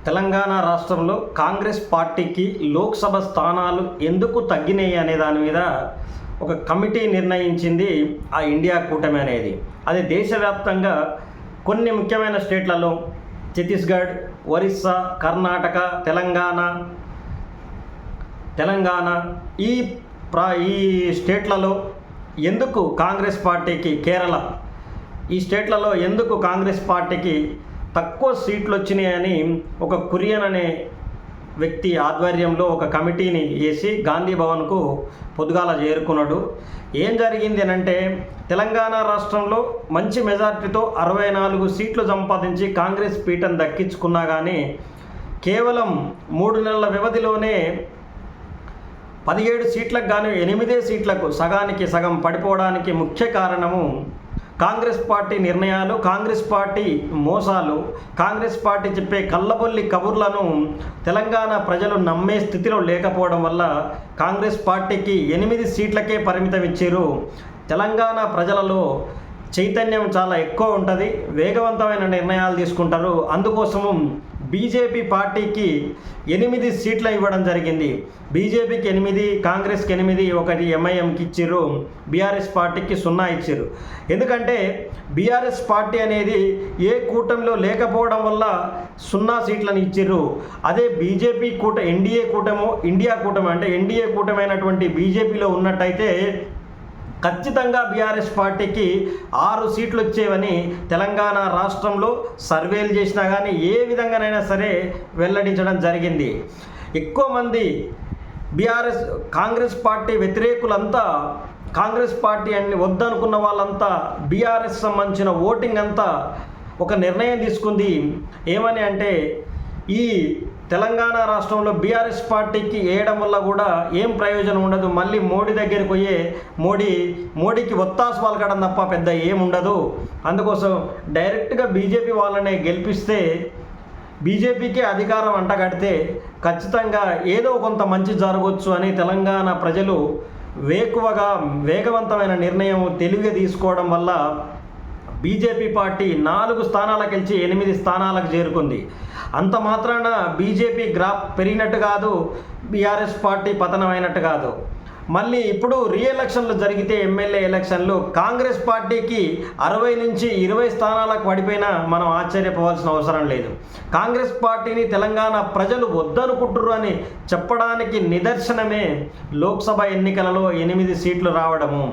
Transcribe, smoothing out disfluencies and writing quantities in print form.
తెలంగాణ రాష్ట్రంలో కాంగ్రెస్ పార్టీకి లోక్సభ స్థానాలు ఎందుకు తగ్గినాయి అనే దాని మీద ఒక కమిటీ నిర్ణయించింది. ఆ ఇండియా కూటమి అనేది అది దేశవ్యాప్తంగా కొన్ని ముఖ్యమైన స్టేట్లలో ఛత్తీస్గఢ్, ఒరిస్సా, కర్ణాటక, తెలంగాణ ఈ స్టేట్లలో ఎందుకు కాంగ్రెస్ పార్టీకి, కేరళ ఈ స్టేట్లలో ఎందుకు కాంగ్రెస్ పార్టీకి తక్కువ సీట్లు వచ్చినాయని ఒక కురియన్ అనే వ్యక్తి ఆధ్వర్యంలో ఒక కమిటీని వేసి గాంధీ భవన్కు పొద్దుగాల చేరుకున్నాడు. ఏం జరిగింది అని అంటే, తెలంగాణ రాష్ట్రంలో మంచి మెజార్టీతో 64 సీట్లు సంపాదించి కాంగ్రెస్ పీఠం దక్కించుకున్నా కానీ కేవలం 3 నెలల వ్యవధిలోనే 17 సీట్లకు గాను 8 సీట్లకు సగానికి సగం పడిపోవడానికి ముఖ్య కారణము కాంగ్రెస్ పార్టీ నిర్ణయాలు, కాంగ్రెస్ పార్టీ మోసాలు, కాంగ్రెస్ పార్టీ చెప్పే కల్లబొల్లి కబుర్లను తెలంగాణ ప్రజలు నమ్మే స్థితిలో లేకపోవడం వల్ల కాంగ్రెస్ పార్టీకి 8 సీట్లకే పరిమితం ఇచ్చారు. తెలంగాణ ప్రజలలో చైతన్యం చాలా ఎక్కువ ఉంటుంది, వేగవంతమైన నిర్ణయాలు తీసుకుంటారు. అందుకోసము బీజేపీ పార్టీకి 8 సీట్లు ఇవ్వడం జరిగింది. బీజేపీకి 8, కాంగ్రెస్కి 8, ఒకటి ఎంఐఎంకి ఇచ్చారు, బీఆర్ఎస్ పార్టీకి 0 ఇచ్చారు. ఎందుకంటే బీఆర్ఎస్ పార్టీ అనేది ఏ కూటమిలో లేకపోవడం వల్ల 0 సీట్లను ఇచ్చారు. అదే బీజేపీ ఇండియా కూటమి అంటే ఎన్డీఏ కూటమైనటువంటి బీజేపీలో ఉన్నట్టయితే ఖచ్చితంగా బీఆర్ఎస్ పార్టీకి 6 సీట్లు వచ్చేవని తెలంగాణ రాష్ట్రంలో సర్వేలు చేసినా కానీ ఏ విధంగానైనా సరే వెల్లడించడం జరిగింది. ఎక్కువ మంది కాంగ్రెస్ పార్టీ వ్యతిరేకులంతా, కాంగ్రెస్ పార్టీ అని వద్దనుకున్న వాళ్ళంతా, బీఆర్ఎస్ సంబంధించిన ఓటింగ్ అంతా ఒక నిర్ణయం తీసుకుంది. ఏమని అంటే, ఈ తెలంగాణ రాష్ట్రంలో బీఆర్ఎస్ పార్టీకి వేయడం వల్ల కూడా ఏం ప్రయోజనం ఉండదు, మళ్ళీ మోడీ దగ్గరికి పోయే మోడీకి ఒత్తాసు పలకడం తప్ప పెద్ద ఏముండదు. అందుకోసం డైరెక్ట్గా బీజేపీ వాళ్ళనే గెలిపిస్తే, బీజేపీకే అధికారం అంటగడితే ఖచ్చితంగా ఏదో కొంత మంచి జరగవచ్చు అని తెలంగాణ ప్రజలు వేగవంతమైన నిర్ణయం తెలివిగా తీసుకోవడం వల్ల బీజేపీ పార్టీ 4 స్థానాలకు గెలిచి 8 స్థానాలకు చేరుకుంది. అంత మాత్రాన బీజేపీ గ్రాఫ్ పెరిగినట్టు కాదు, బీఆర్ఎస్ పార్టీ పతనం అయినట్టు కాదు. మళ్ళీ ఇప్పుడు రీఎలక్షన్లు జరిగితే, ఎమ్మెల్యే ఎలక్షన్లు, కాంగ్రెస్ పార్టీకి 60 నుంచి 20 స్థానాలకు పడిపోయినా మనం ఆశ్చర్యపోవాల్సిన అవసరం లేదు. కాంగ్రెస్ పార్టీని తెలంగాణ ప్రజలు వద్దనుకుంటున్నారు అని చెప్పడానికి నిదర్శనమే లోక్సభ ఎన్నికలలో 8 సీట్లు రావడము.